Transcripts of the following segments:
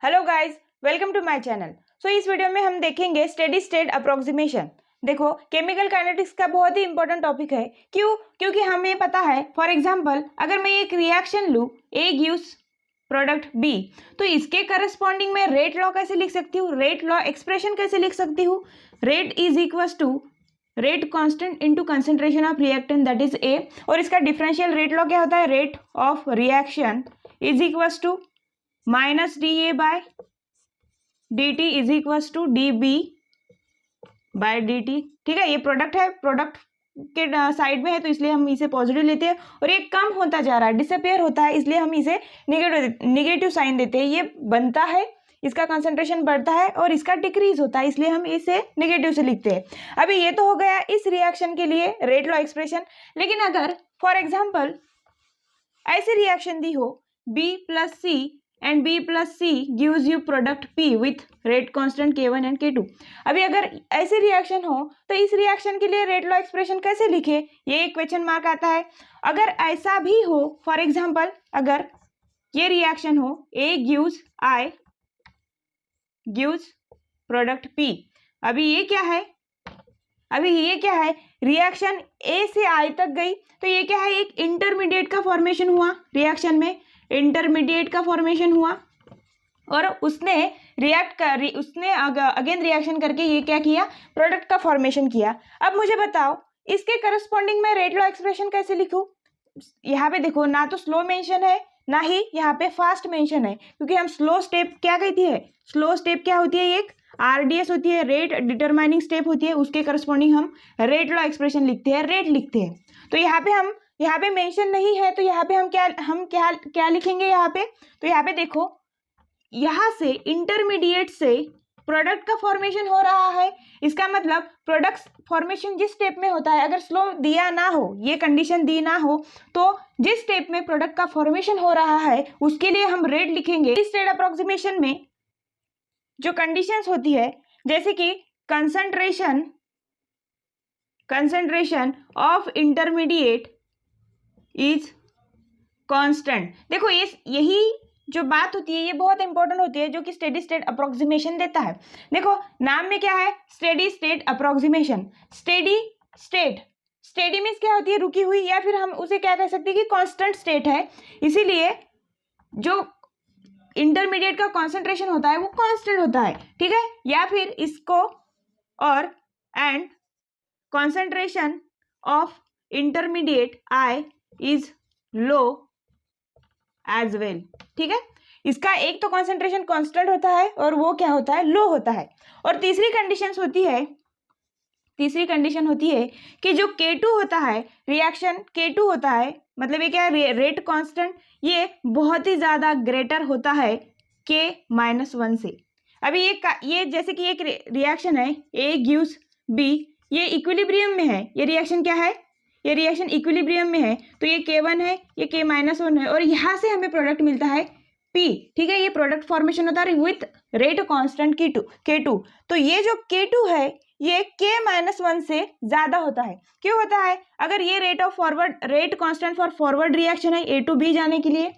Hello guys, welcome to my channel. इस video में हम देखेंगे स्टेडी स्टेट अप्रोक्सीमेशन। देखो, केमिकल काइनेटिक्स का बहुत ही इंपॉर्टेंट टॉपिक है। क्योंकि हमें पता है, फॉर एग्जांपल अगर मैं एक रिएक्शन लूँ, ए गिव्स प्रोडक्ट बी, तो इसके करस्पॉन्डिंग में रेट लॉ कैसे लिख सकती हूँ, रेट लॉ एक्सप्रेशन कैसे लिख सकती हूँ। Rate is equals to rate constant into concentration of reactant that is A, और इसका डिफरेंशियल रेट लॉ क्या होता है, rate of reaction is equals to minus D A by D T is equals to D B by D T. ठीक है, ये product है, product के साइड में है तो इसलिए हम इसे पॉजिटिव लेते हैं, और ये कम होता जा रहा है, डिसअपेयर होता है, इसलिए हम इसे नेगेटिव साइन देते हैं। ये बनता है, इसका कंसंट्रेशन बढ़ता है, और इसका डिक्रीज होता है, इसलिए हम इसे नेगेटिव से लिखते हैं। अभी ये तो हो गया इस रिएक्शन के लिए रेट लॉ एक्सप्रेशन। लेकिन अगर फॉर एग्जाम्पल ऐसी रिएक्शन दी हो, B plus C and B plus C gives you product P with rate constant K1 and K2। अभी अगर ऐसी रिएक्शन हो तो इस रिएक्शन के लिए रेट लॉ एक्सप्रेशन कैसे लिखे, ये एक क्वेश्चन मार्क आता है। अगर ऐसा भी हो, फॉर एग्जांपल अगर ये रिएक्शन हो, A gives I gives product P। अभी ये क्या है, रिएक्शन A से I तक गई, तो ये क्या है, एक इंटरमीडिएट का फॉर्मेशन हुआ, रिएक्शन में इंटरमीडिएट का फॉर्मेशन हुआ, और उसने अगेन रिएक्शन करके ये क्या किया, प्रोडक्ट का फॉर्मेशन किया। अब मुझे बताओ इसके करस्पॉन्डिंग में रेट लॉ एक्सप्रेशन कैसे लिखूं। यहाँ पे देखो, ना तो स्लो मेंशन है, ना ही यहाँ पे फास्ट मेंशन है, क्योंकि हम स्लो स्टेप क्या कहती है, स्लो स्टेप क्या होती है, एक RDS होती है, रेट डिटरमाइनिंग स्टेप होती है, उसके करस्पॉन्डिंग हम रेट लॉ एक्सप्रेशन लिखते हैं, रेट लिखते हैं। तो यहाँ पे मेंशन नहीं है, तो यहाँ पे हम क्या लिखेंगे यहाँ पे, तो यहाँ पे देखो, यहाँ से इंटरमीडिएट से प्रोडक्ट का फॉर्मेशन हो रहा है। इसका मतलब प्रोडक्ट फॉर्मेशन जिस स्टेप में होता है, अगर स्लो दिया ना हो, ये कंडीशन दी ना हो, तो जिस स्टेप में प्रोडक्ट का फॉर्मेशन हो रहा है उसके लिए हम रेट लिखेंगे। इस स्टेट अप्रोक्सीमेशन में जो कंडीशंस होती है, जैसे कि concentration of intermediate is constant. देखो, यही जो बात होती है ये बहुत इंपॉर्टेंट होती है, जो कि स्टेडी स्टेट अप्रोक्सीमेशन देता है। देखो, नाम में क्या है, steady state approximation. Steady means क्या होती है, रुकी हुई, या फिर हम उसे क्या कह सकते हैं कि कांस्टेंट स्टेट है, इसीलिए जो इंटरमीडिएट का कॉन्सेंट्रेशन होता है वो कांस्टेंट होता है। ठीक है, या फिर इसको और and concentration of intermediate I is low as well. ठीक है, इसका एक तो कॉन्सेंट्रेशन कांस्टेंट होता है और वो क्या होता है, लो होता है। और तीसरी कंडीशन होती है कि जो K2 होता है, रिएक्शन K2 होता है, मतलब ये क्या है, रेट कांस्टेंट, ये बहुत ही ज्यादा ग्रेटर होता है K-1 से। अभी ये जैसे कि एक रिएक्शन है, A gives B, ये इक्विलिब्रियम में है, ये रिएक्शन क्या है, ये रिएक्शन इक्विलिब्रियम में है, तो ये K1 है, ये K-1 है, और यहाँ से हमें प्रोडक्ट मिलता है P। ठीक है, ये प्रोडक्ट फॉर्मेशन होता है विथ रेट कांस्टेंट K2। तो ये जो K2 है ये K-1 से ज्यादा होता है। क्यों होता है, अगर ये rate constant for forward reaction है A to B जाने के लिए,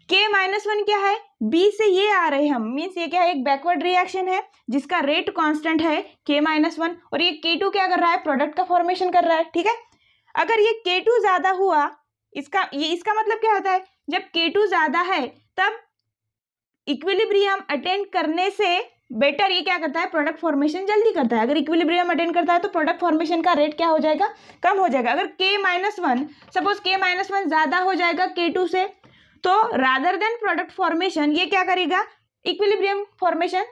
K-1 क्या है, B से ये आ रहे हैं हम, मीन्स ये क्या है, एक बैकवर्ड रिएक्शन है जिसका रेट कांस्टेंट है K-1, और ये K2 क्या कर रहा है, प्रोडक्ट का फॉर्मेशन कर रहा है। ठीक है, अगर ये K2 ज्यादा हुआ, इसका मतलब क्या होता है, जब K2 ज्यादा है तब इक्विलिब्रियम अटेंड करने से बेटर ये क्या करता है, प्रोडक्ट फॉर्मेशन जल्दी करता है। अगर इक्विलिब्रियम अटेंड करता है तो प्रोडक्ट फॉर्मेशन का रेट क्या हो जाएगा, कम हो जाएगा। अगर K-1 सपोज K-1 ज्यादा हो जाएगा K2 से, तो रादर देन प्रोडक्ट फॉर्मेशन ये क्या करेगा, इक्विलिब्रियम फॉर्मेशन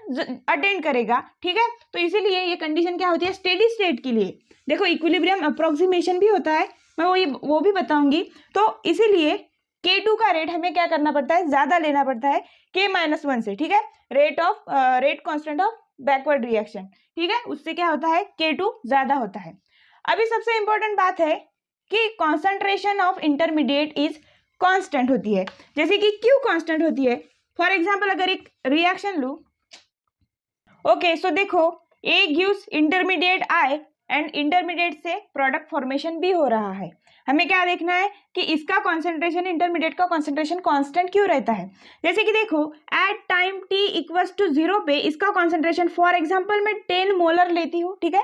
अटेंड करेगा। ठीक है, तो इसीलिए ये कंडीशन क्या होती है स्टेडी स्टेट के लिए। देखो, इक्विलिब्रियम अप्रोक्सीमेशन भी होता है, मैं वो भी बताऊंगी। तो इसीलिए K2 का रेट हमें क्या करना पड़ता है, ज्यादा लेना पड़ता है K-1 से। ठीक है, rate constant of backward reaction, ठीक है, उससे क्या होता है, K2 ज्यादा होता है। अभी सबसे इंपॉर्टेंट बात है कि concentration of intermediate is constant होती है। जैसे कि क्यों कांस्टेंट होती है, फॉर एग्जाम्पल अगर एक रिएक्शन लू, ओके, सो देखो, A gives intermediate I and intermediate से प्रोडक्ट फॉर्मेशन भी हो रहा है। हमें क्या देखना है कि इसका कॉन्सेंट्रेशन, इंटरमीडिएट का कॉन्सेंट्रेशन कांस्टेंट क्यों रहता है। जैसे कि देखो at time t equals to 0 पे इसका कॉन्सेंट्रेशन, फॉर एग्जांपल मैं 10 मोलर लेती हूँ, ठीक है,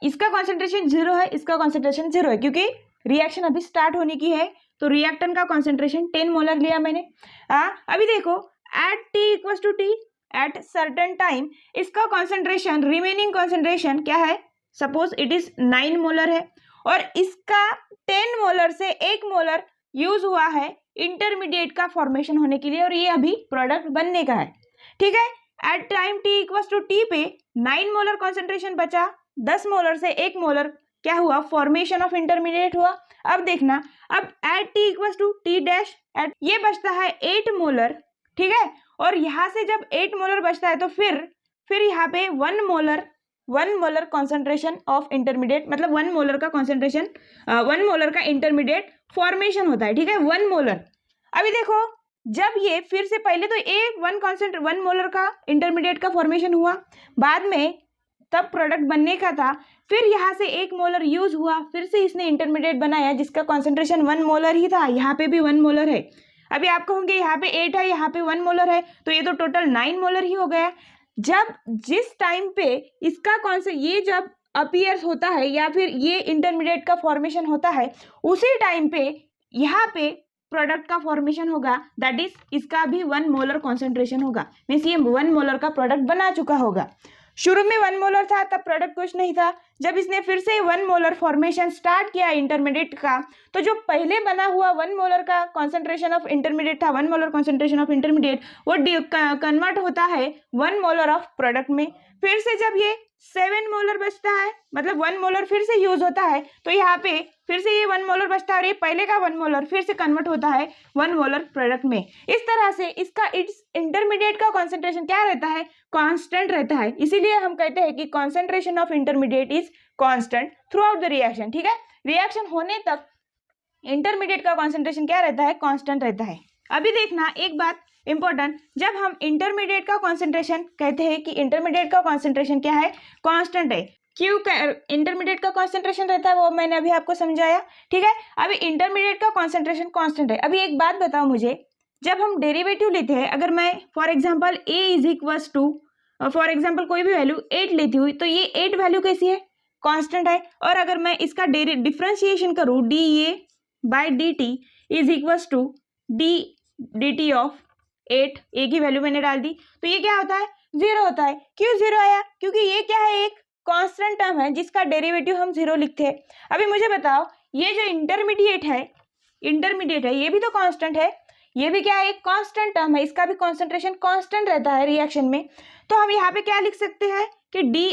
इसका कॉन्सेंट्रेशन 0 है, इसका कॉन्सेंट्रेशन 0 है, क्योंकि रिएक्शन अभी स्टार्ट होने की है, तो रिएक्टेंट का कॉन्सेंट्रेशन 10 मोलर लिया मैंने। अभी देखो at t equals to t at certain time इसका कॉन्सेंट्रेशन, रिमेनिंग कॉन्सेंट्रेशन क्या है, सपोज इट इज 9 मोलर है, और इसका 10 मोलर से 1 मोलर यूज हुआ है इंटरमीडिएट का फॉर्मेशन होने के लिए, और ये अभी प्रोडक्ट बनने का है, ठीक है। At time t equals to t पे 9 मोलर कॉन्सेंट्रेशन बचा, 10 मोलर से 1 मोलर क्या हुआ, फॉर्मेशन ऑफ इंटरमीडिएट हुआ। अब देखना, अब at t equals to t dash at ये बचता है 8 मोलर, ठीक है, और यहाँ से जब 8 मोलर बचता है तो फिर यहाँ पे 1 मोलर कॉन्सेंट्रेशन ऑफ इंटरमीडिएट, मतलब 1 मोलर का कॉन्सेंट्रेशन, 1 मोलर का इंटरमीडिएट फॉर्मेशन होता है, ठीक है, 1 मोलर। अभी देखो जब ये फिर से पहले तो ए 1 मोलर का इंटरमीडिएट का फॉर्मेशन हुआ, बाद में तब प्रोडक्ट बनने का था, फिर यहाँ से 1 मोलर यूज हुआ, फिर से इसने इंटरमीडिएट बनाया जिसका कॉन्सेंट्रेशन 1 मोलर ही था, यहाँ पे भी 1 मोलर है। अभी आप कहोगे यहाँ पे 8 है, यहाँ पे 1 मोलर है, तो ये तो टोटल 9 मोलर ही हो गया। जब जिस टाइम पे इसका ये जब अपीयर्स होता है या फिर ये इंटरमीडिएट का फॉर्मेशन होता है, उसी टाइम पे यहाँ पे प्रोडक्ट का फॉर्मेशन होगा, दैट इज इसका भी 1 मोलर कॉन्सेंट्रेशन होगा, मीन्स ये 1 मोलर का प्रोडक्ट बना चुका होगा। शुरू में 1 मोलर था तब प्रोडक्ट कुछ नहीं था, जब इसने फिर से 1 मोलर फॉर्मेशन स्टार्ट किया इंटरमीडिएट का, तो जो पहले बना हुआ 1 मोलर का कॉन्सेंट्रेशन ऑफ इंटरमीडिएट था, 1 मोलर कॉन्सेंट्रेशन ऑफ इंटरमीडिएट, वो कन्वर्ट होता है 1 मोलर ऑफ प्रोडक्ट में। फिर से जब ये 7 मोलर बचता है, मतलब 1 मोलर फिर से यूज होता है, तो यहाँ पे फिर से ये 1 मोलर बचता है और ये पहले का 1 मोलर फिर से कन्वर्ट होता है 1 मोलर प्रोडक्ट में। इस तरह से इसका इंटरमीडिएट का कॉन्सेंट्रेशन क्या रहता है, कांस्टेंट रहता है। इसीलिए हम कहते हैं कि concentration of intermediate is constant through out the reaction, ठीक है। रिएक्शन होने तक इंटरमीडिएट का कॉन्सेंट्रेशन क्या रहता है, कांस्टेंट रहता है। अभी देखना एक बात इंपॉर्टेंट, जब हम इंटरमीडिएट का कॉन्सेंट्रेशन कहते हैं कि इंटरमीडिएट का कॉन्सेंट्रेशन क्या है, कांस्टेंट है। क्यों इंटरमीडिएट का कॉन्सेंट्रेशन रहता है वो मैंने अभी आपको समझाया, ठीक है। अभी इंटरमीडिएट का कॉन्सेंट्रेशन कांस्टेंट है। अभी एक बात बताओ मुझे, जब हम डेरिवेटिव लेते हैं, अगर मैं for example a is equals to for example कोई भी वैल्यू 8 लेती हुई, तो ये 8 वैल्यू कैसी है, कांस्टेंट है। और अगर मैं इसका डिफरेंशिएशन करूँ dA by dt is equals to dt of 8, a की वैल्यू मैंने डाल दी, तो ये क्या होता है, 0 होता है। क्यों 0 आया, क्योंकि ये क्या है, एक कांस्टेंट टर्म है जिसका डेरिवेटिव हम 0 लिखते हैं। अभी मुझे बताओ, ये जो इंटरमीडिएट है ये भी तो कांस्टेंट है, ये भी क्या है, एक कांस्टेंट टर्म है, इसका भी कॉन्सेंट्रेशन कांस्टेंट रहता है रिएक्शन में। तो हम यहाँ पे क्या लिख सकते हैं कि di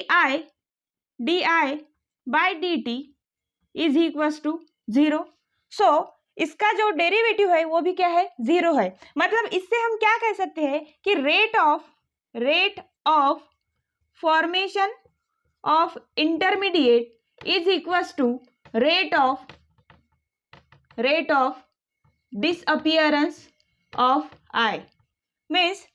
by dt is equals to 0। So इसका जो डेरिवेटिव है वो भी क्या है, 0 है। मतलब इससे हम क्या कह सकते हैं कि rate of formation of intermediate is equals to rate of disappearance of I. Means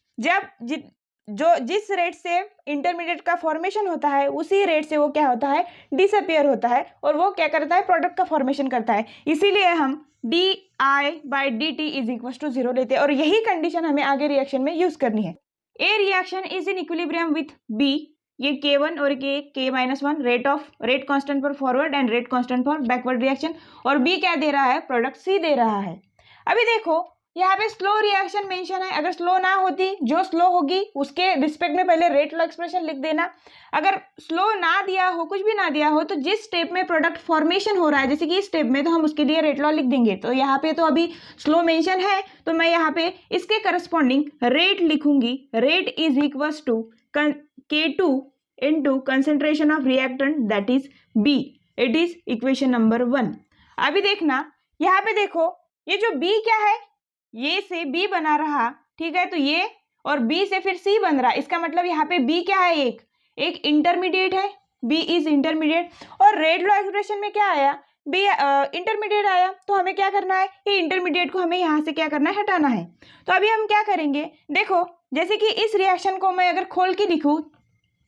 जिस रेट से इंटरमीडिएट का फॉर्मेशन होता है, उसी रेट से वो क्या होता है, डिसअपियर होता है, और वो क्या करता है, प्रोडक्ट का फॉर्मेशन करता है। इसीलिए हम di by dt is equals to 0 लेते हैं, और यही कंडीशन हमें आगे रिएक्शन में यूज करनी है। A reaction is in equilibrium with B, ये K1 और K-1 rate constant for forward and rate constant for backward reaction, और बी क्या दे रहा है, प्रोडक्ट सी दे रहा है। अभी देखो यहाँ पे स्लो रिएक्शन मेंशन है, अगर स्लो ना होती, जो स्लो होगी उसके रिस्पेक्ट में पहले रेट लॉ एक्सप्रेशन लिख देना। अगर स्लो ना दिया हो, कुछ भी ना दिया हो, तो जिस स्टेप में प्रोडक्ट फॉर्मेशन हो रहा है, जैसे कि इस स्टेप में, तो हम उसके लिए रेट लॉ लिख देंगे। तो यहाँ पे तो अभी स्लो मेंशन है, तो मैं यहाँ पे इसके करस्पॉन्डिंग रेट लिखूंगी। Rate is equals to K2 into concentration of reactant that is B। It is equation number 1। अभी देखना यहाँ पे देखो, ये जो B क्या है, ये से B बना रहा, ठीक है, तो ये और B से फिर C बन रहा, इसका मतलब यहाँ पे B क्या है, एक इंटरमीडिएट है, B इज इंटरमीडिएट। और रेट लॉ एक्सप्रेशन में क्या आया, B इंटरमीडिएट आया, तो हमें क्या करना है, ये इंटरमीडिएट को हमें यहाँ से क्या करना है, हटाना है। तो अभी हम क्या करेंगे, देखो जैसे कि इस रिएक्शन को मैं अगर खोल के लिखूँ,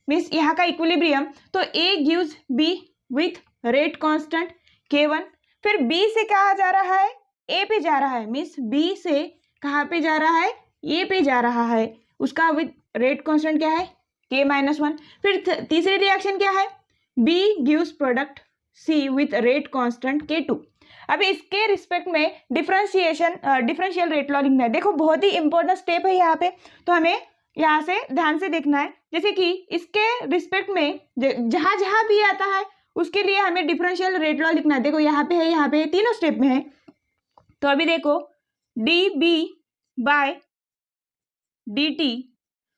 मीन्स यहाँ का इक्विलिब्रियम, तो A gives B with rate constant K1, फिर बी से कहाँ जा रहा है, ए पे जा रहा है, मीन्स बी से कहाँ पे जा रहा है, ए पे जा रहा है, उसका विद रेट कांस्टेंट क्या है, K-1। फिर तीसरी रिएक्शन क्या है, B gives product C with rate constant K2। अब इसके रिस्पेक्ट में डिफरेंशियल रेट लॉ लिखना है। देखो बहुत ही इंपॉर्टेंट स्टेप है यहाँ पे, तो हमें यहाँ से ध्यान से देखना है। जैसे कि इसके रिस्पेक्ट में जहाँ जहाँ भी आता है उसके लिए हमें डिफरेंशियल रेट लॉ लिखना है। देखो यहाँ पे है, यहाँ पे तीनों स्टेप में है। तो अभी देखो D B by D T,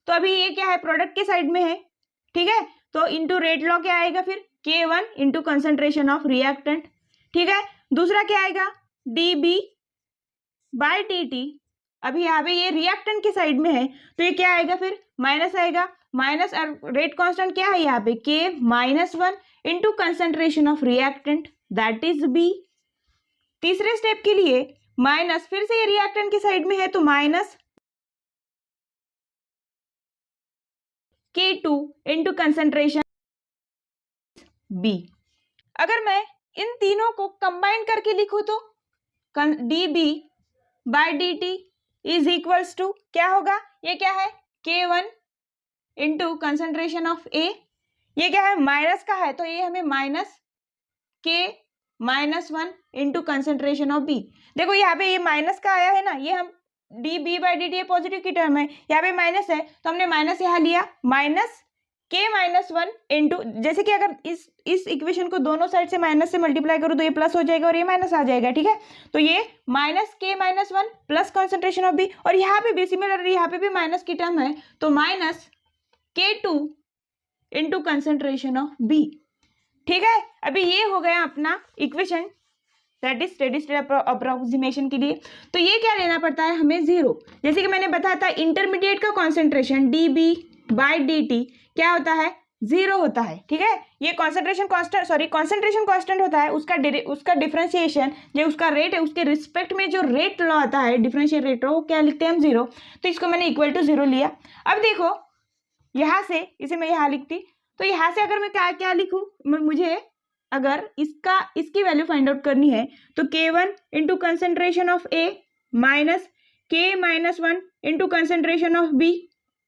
तो अभी ये क्या है, प्रोडक्ट के साइड में है, ठीक है। तो इंटू रेट लॉ क्या आएगा फिर, K1 into concentration of reactant, ठीक है। दूसरा क्या आएगा, D B by D T, अभी यहाँ पे ये रिएक्टेंट के साइड में है तो ये क्या आएगा फिर, माइनस आएगा, माइनस रेट कांस्टेंट क्या है यहाँ पे, K-1 into concentration of reactant that is B. तीसरे स्टेप के लिए माइनस, फिर से ये रिएक्टेंट के साइड में है तो minus K2 into concentration B. अगर मैं इन तीनों को कंबाइन करके लिखूं तो D B by D T is equals to क्या होगा, ये क्या है, K1 into concentration of A, ये क्या है माइनस का है तो ये हमें minus K-1 into concentration of B. देखो यहाँ पे ये माइनस का आया है ना, ये हम D B by D T positive की टर्म है, यहाँ पे माइनस है तो हमने माइनस यहाँ लिया, माइनस K-1 इंटू, जैसे कि अगर इस इक्वेशन को दोनों साइड से माइनस से मल्टीप्लाई करूँ तो ये प्लस हो जाएगा और ये माइनस आ जाएगा, ठीक है। तो ये minus K-1 plus concentration of B, और यहाँ पे भी सिमिलर, यहाँ पे भी माइनस की टर्म है तो minus K2 into concentration of B, ठीक है। अभी ये हो गया अपना equation that is steady state approximation के लिए। तो ये क्या लेना पड़ता है हमें, जीरो। जैसे कि मैंने बताया था इंटरमीडिएट का concentration D B by D T क्या होता है, जीरो होता है, ठीक है। ये कॉन्सेंट्रेशन कांस्टेंट होता है, उसका डिफरेंशिएशन जो उसका रेट है उसके रिस्पेक्ट में जो रेट लॉ आता है, डिफरेंशियल रेट लॉ, वो क्या लिखते हैं हम, जीरो। तो इसको मैंने इक्वल टू जीरो लिया। अब देखो यहाँ से इसे मैं यहाँ लिखती, तो यहाँ से अगर मैं क्या क्या लिखूँ, मुझे अगर इसकी वैल्यू फाइंड आउट करनी है तो K1 into concentration of A minus K-1 into concentration of B,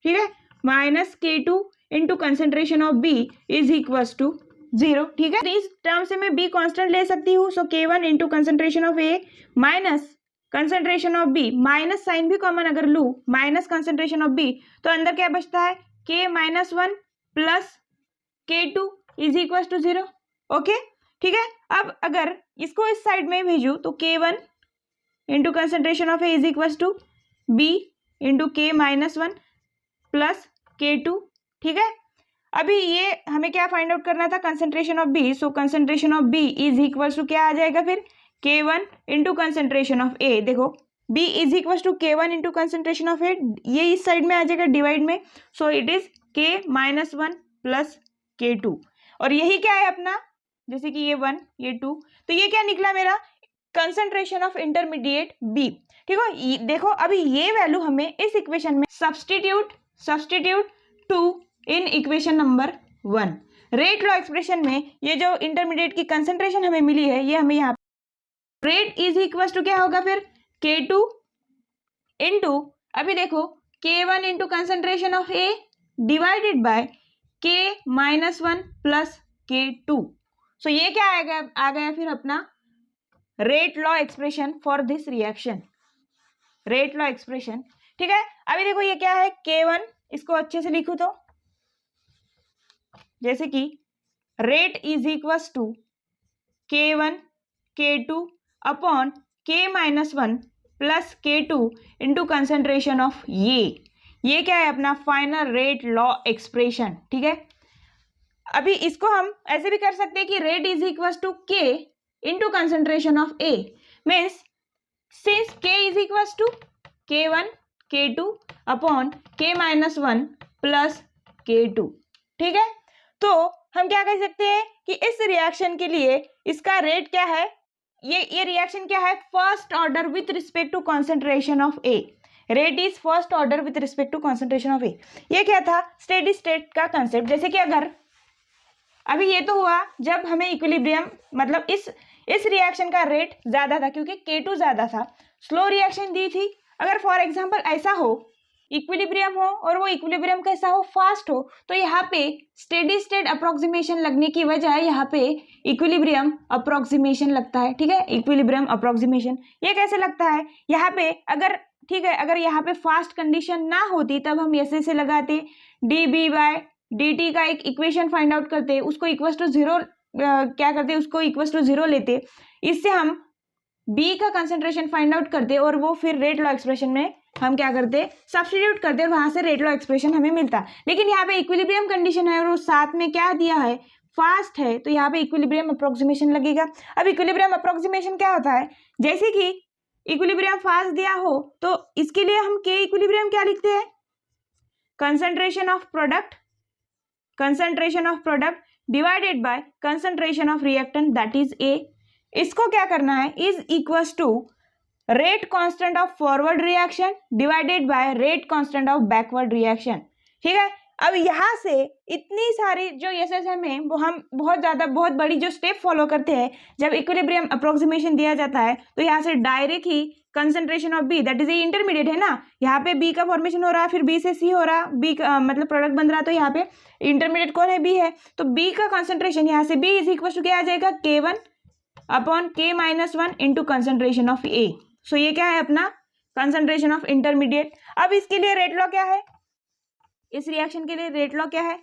ठीक है, minus K2 into concentration of B is equals to zero, ठीक है। तो इस टर्म से मैं बी कांस्टेंट ले सकती हूँ, so K1 into concentration of A minus concentration of B, minus sign भी कॉमन अगर लूँ, माइनस कंसेंट्रेशन ऑफ बी, तो अंदर क्या बचता है, K-1 plus K2 is equals to zero, okay, ठीक है। अब अगर इसको इस साइड में भेजूँ तो K1 into concentration of A is equals to B into K-1 plus K2, ठीक है। अभी ये हमें क्या फाइंड आउट करना था, concentration of B, so concentration of B is equals to क्या आ जाएगा फिर, K1 into concentration of A, देखो B is equals to K1 into concentration of A, ये इस साइड में आ जाएगा डिवाइड में, so it is K-1 plus K2, और यही क्या है अपना, जैसे कि ये 1 ये 2, तो ये क्या निकला मेरा, कंसेंट्रेशन ऑफ इंटरमीडिएट बी, ठीक है। देखो अभी ये वैल्यू हमें इस इक्वेशन में substitute to in equation number 1, rate law expression में ये जो इंटरमीडिएट की कंसेंट्रेशन हमें मिली है, ये हमें यहाँ रेट इज इक्वल टू क्या होगा फिर, K2 इंटू, अभी देखो K1 into concentration of A divided by K-1 plus K2, सो ये क्या आ गया फिर अपना rate law expression for this reaction, rate law expression, ठीक है। अभी देखो ये क्या है, K1, इसको अच्छे से लिखूं तो जैसे कि rate is equals to K1 K2 upon K-1 plus K2 into concentration of ये क्या है अपना फाइनल रेट लॉ एक्सप्रेशन, ठीक है। अभी इसको हम ऐसे भी कर सकते हैं कि rate is equal to K into concentration of A, means since K is equal to K1 K2 upon K-1 plus K2, ठीक है। तो हम क्या कह सकते हैं कि इस रिएक्शन के लिए इसका रेट क्या है, ये रिएक्शन क्या है, first order with respect to concentration of A, rate is first order with respect to concentration of A. ये क्या था, स्टेडी स्टेट का कंसेप्ट। जैसे कि अगर अभी ये तो हुआ जब हमें इक्विलिब्रियम, मतलब इस इस रिएक्शन का रेट ज़्यादा था क्योंकि K2 ज़्यादा था, स्लो रिएक्शन दी थी। अगर फॉर एग्जांपल ऐसा हो, इक्विलिब्रियम हो और वो इक्विलिब्रियम कैसा हो, फास्ट हो, तो यहाँ पे स्टेडी स्टेट अप्रोक्सीमेशन लगने की वजह यहाँ पे इक्विलिब्रियम अप्रोक्सीमेशन लगता है। ठीक है, इक्विलिब्रियम अप्रोक्सीमेशन ये कैसे लगता है, यहाँ पे अगर ठीक है, अगर यहाँ पे फास्ट कंडीशन ना होती तब हम ऐसे लगाते, dB/dt का एक इक्वेशन फाइंड आउट करते, उसको इक्वल टू जीरो क्या करते, उसको इक्वल टू जीरो लेते, इससे हम B का कंसंट्रेशन फाइंड आउट करते और वो फिर रेट लॉ एक्सप्रेशन में हम क्या करते, सब्स्टिट्यूट करते और वहां से रेट लॉ एक्सप्रेशन हमें मिलता। लेकिन यहाँ पे इक्विलिब्रियम कंडीशन है और वो साथ में क्या दिया है, फास्ट है, तो यहाँ पे इक्विलिब्रियम अप्रोक्सीमेशन लगेगा। अब इक्विलिब्रियम अप्रोक्सीमेशन क्या होता है, जैसे कि इक्विलिब्रियम फास्ट दिया हो तो इसके लिए हम K इक्विलिब्रियम क्या लिखते हैं, concentration of product divided by concentration of reactant that is A। इसको क्या करना है, is equals to rate constant of forward reaction divided by rate constant of backward reaction. ठीक है, अब यहाँ से इतनी सारी जो एसएसएम है वो हम बहुत बड़ी जो स्टेप फॉलो करते हैं जब इक्विलिब्रियम अप्रोक्सीमेशन दिया जाता है, तो यहाँ से डायरेक्ट ही concentration of B that is A intermediate है ना, यहाँ पे बी का फॉर्मेशन हो रहा है, फिर बी से सी हो रहा, बी का मतलब प्रोडक्ट बन रहा, तो यहाँ पे इंटरमीडिएट कौन है, बी है, तो बी का कंसंट्रेशन यहाँ से बी इज इक्वल टू क्या आ जाएगा, K1/K-1 इंटू कंसंट्रेशन ऑफ ए। सो ये क्या है अपना कंसंट्रेशन ऑफ इंटरमीडिएट। अब इसके लिए रेट लॉ क्या है, इस रिएक्शन के लिए रेट लॉ क्या है,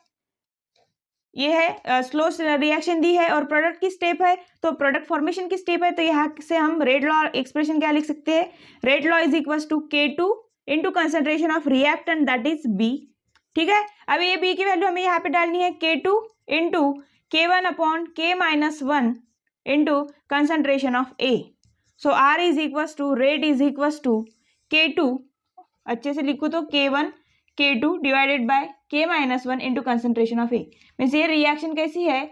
ये है स्लो रिएक्शन दी है और प्रोडक्ट की स्टेप है, तो प्रोडक्ट फॉर्मेशन की स्टेप है, तो यहाँ से हम रेट लॉ एक्सप्रेशन क्या लिख सकते हैं, rate law is equal to K2 into concentration of reactant that is B। ठीक है, अब ये B की वैल्यू हमें यहाँ पे डालनी है, K2 into K1/K-1 into concentration of A। So R is equal to rate is equal to K2, अच्छे से लिखो तो K2 divided by K-1 into concentration of A। Means ये रिएक्शन कैसी है,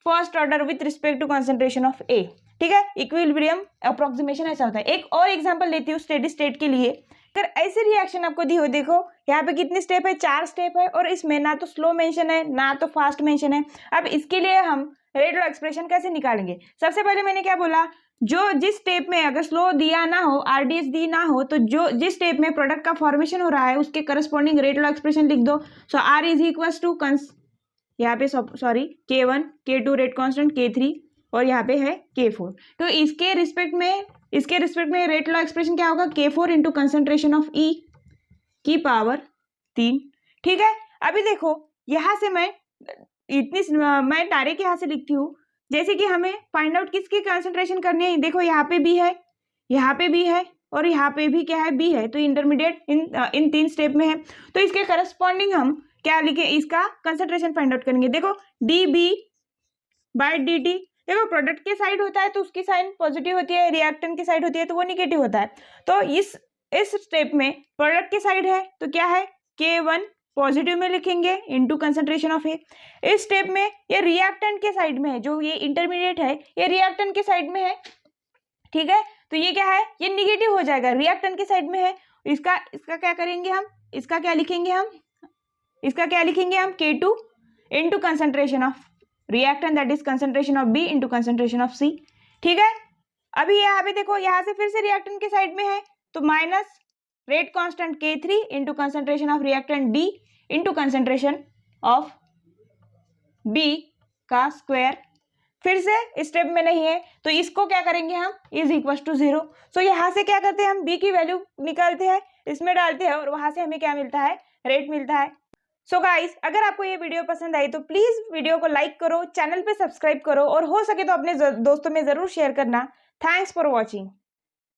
first order with respect to concentration of A। ठीक है, equilibrium approximation ऐसा होता है। एक और एग्जांपल लेती हूँ स्टेडी स्टेट के लिए। अगर ऐसी रिएक्शन आपको दी हो, देखो यहाँ पे कितनी स्टेप है, 4 स्टेप है और इसमें ना तो स्लो मेंशन है ना तो फास्ट मेंशन है। अब इसके लिए हम रेट लॉ एक्सप्रेशन कैसे निकालेंगे, सबसे पहले मैंने क्या बोला, जो जिस स्टेप में अगर स्लो दिया ना हो, आरडीएस दी ना हो, तो जो जिस स्टेप में प्रोडक्ट का फॉर्मेशन हो रहा है उसके करस्पॉन्डिंग रेट लॉ एक्सप्रेशन लिख दो। सो आर इज इक्वल टू यहाँ पे sorry K1 K2 rate constant K3 और यहाँ पे है K4। तो इसके रिस्पेक्ट में रेट लॉ एक्सप्रेशन क्या होगा, K4 into concentration of E की पावर 3। ठीक है, अभी देखो यहाँ से मैं डायरेक्ट यहाँ से लिखती हूँ, जैसे कि हमें फाइंड आउट किसकी कंसंट्रेशन करनी है, देखो यहाँ पे भी है, यहाँ पे भी है और यहाँ पे भी क्या है, बी है, तो इंटरमीडिएट इन 3 स्टेप में है, तो इसके करस्पॉन्डिंग हम क्या लिखे, इसका कंसंट्रेशन फाइंड आउट करेंगे। देखो dB/dt, देखो प्रोडक्ट के साइड होता है तो उसकी साइन पॉजिटिव होती है, रिएक्टेंट की साइड होती है तो वो निगेटिव होता है। तो इस स्टेप में प्रोडक्ट की साइड है तो क्या है, K1 पॉजिटिव में लिखेंगे इंटू कंसंट्रेशन ऑफ ए। इस स्टेप में ये रिएक्टेंट के साइड में है, जो ये इंटरमीडिएट है ये रिएक्टेंट के साइड में है। ठीक है, तो ये क्या है, ये निगेटिव हो जाएगा, रिएक्टेंट के साइड में है, इसका क्या करेंगे हम, इसका क्या लिखेंगे हम K2 into concentration of reactant that is concentration of B into concentration of C। ठीक है, अभी यहाँ पे देखो यहाँ से फिर से रिएक्टेंट के साइड में है तो minus rate constant K3 into concentration of reactant D into concentration of B का स्क्वायर। फिर से स्टेप में नहीं है तो इसको क्या करेंगे हम, इज इक्वल टू 0। सो यहाँ से क्या करते हैं हम, B की वैल्यू निकालते हैं, इसमें डालते हैं और वहां से हमें क्या मिलता है, रेट मिलता है। सो गाइस, अगर आपको ये वीडियो पसंद आई तो प्लीज वीडियो को लाइक करो, चैनल पे सब्सक्राइब करो और हो सके तो अपने दोस्तों में जरूर शेयर करना। Thanks for watching.